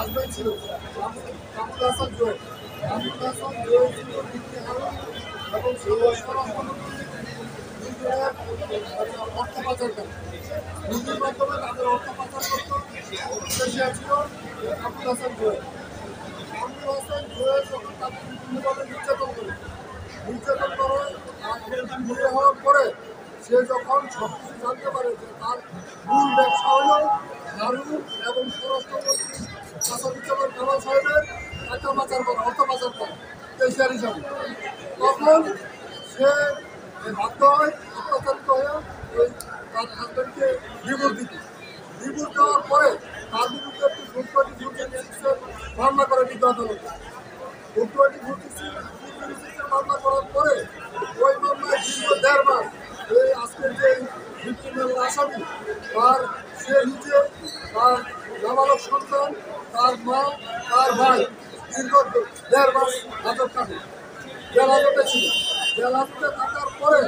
Husband ছিল Kamrul Hasan Joel. Kamrul Hasan Joel ছিল degree Harun এবং অর্থ পাচার করে নীতির মাধ্যমে তাদের অর্থ পাচার করতো। ছিল কামরুল হাসান জোয়েল। কামরুল হাসান জোয়েল যখন তাকে বিভিন্নভাবে নির্যাতন করে বিয়ে হওয়ার পরে সে যখন সব কিছু জানতে পারে যে তার মূল ব্যবসা হল হারুন এবং স্বরাষ্ট্রমন্ত্রী আসাদুজ্জামান কামাল সাহেবের টাকা পাচার করা, অর্থ পাচার করা কেশিয়ার হিসাবে, তখন সে বাধ্য হয় অত্যাচারিত হয়ে ওই তার হাজব্যান্ডকে ডিভোর্স দিতে। ডিভোর্স দেওয়ার পরে তার বিরুদ্ধে একটি মামলা করে বিদ্যা আদালতে। মামলা করার পরে ওই মামলায় দীর্ঘ 1.5 মাস এই আজকের যে ভিক্টিমের আসামি তার সে নিজে তার নাবালক সন্তান, তার মা, তার ভাই দীর্ঘ 1.5 মাস হাজত থাকে, জেল হাজতে ছিল। জেল হাজতে থাকার পরে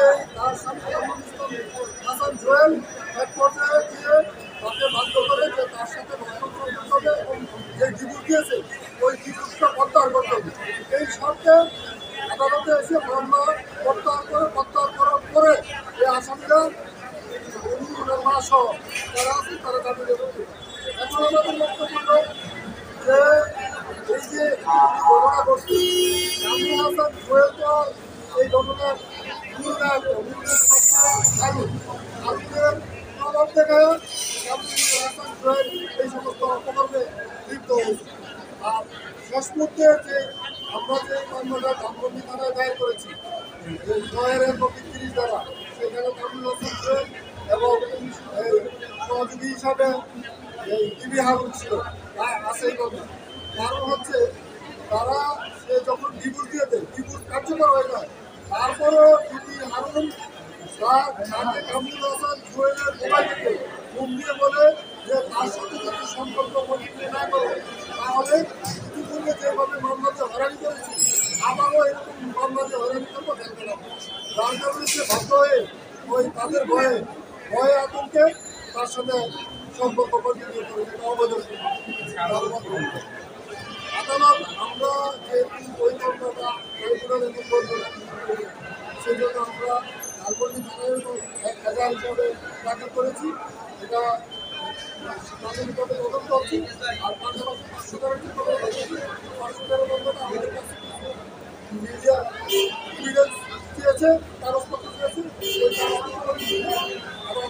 এই তার স্বামী হাসান জোয়েল এক পর্যায়ে গিয়ে তাকে বাধ্য করে যে তার সাথে হবে এবং যে ডিভোর্স দিয়েছে ওই ডিভোর্সটা প্রত্যাহার করতে হবে। এই শর্তে আদালতে এসে মামলা প্রত্যাহার করার পরে এই আসামিরা মা সহ যারা আছে তারা জামিনে মুক্তি। এখন আমাদের বক্তব্য যে এই যে ঘটনা ঘটছে কামরুল হাসান জোয়েল তো এই ঘটনার প্রভাব থেকে কামরুল হাসান জোয়েল এই সমস্ত অপকর্মে লিপ্ত হয়েছে। আর শেষ মুহূর্তে যে আমরা যে মামলাটা ধানমন্ডি থানায় দায়ের করেছি জয়ের নদী 30 দ্বারা, সেখানে কামরুল হাসান জোয়েল এবং সহযোগী হিসাবে এই ডিবি হারুন ছিল আছে এই কথা। কারণ হচ্ছে তারা সে যখন ডিভোর্স দিয়ে দেয়, ডিভোর্স কার্যকর হয়ে যায়, তারপরেও ডিবি হারুন তাকে কামরুল হাসান জোয়েলের মোবাইল থেকে ফোন দিয়ে বলে যে তার সাথে যদি সম্পর্ক পরিচয় না করে তাহলে ইতিপূর্বে যেভাবে মামলাতে হয়রানি করেছি আবারও এরকম মামলাতে হয়রানি করবো জানতে পারবো। যার কারণে সে বাধ্য হয়ে ওই তাদের ভয়ে আতঙ্কে তার সাথে সম্পর্ক পরিচয় করে অবৈধ আদালত। আমরা যেহেতু ওই মামলাটা ট্রাইব্যুনালে করবো না, সেই জন্য আমরা ধানমন্ডি থানায় 1000 হিসাবে দাখিল করেছি। এটা প্রাথমিকভাবে তদন্ত হচ্ছে। আর পাশাপাশি 500 বন্ধটা আমাদের কাছে মিডিয়া এভিডেন্স দিয়েছে, কাগজপত্র দিয়েছে, সেই কাগজপত্র আমরা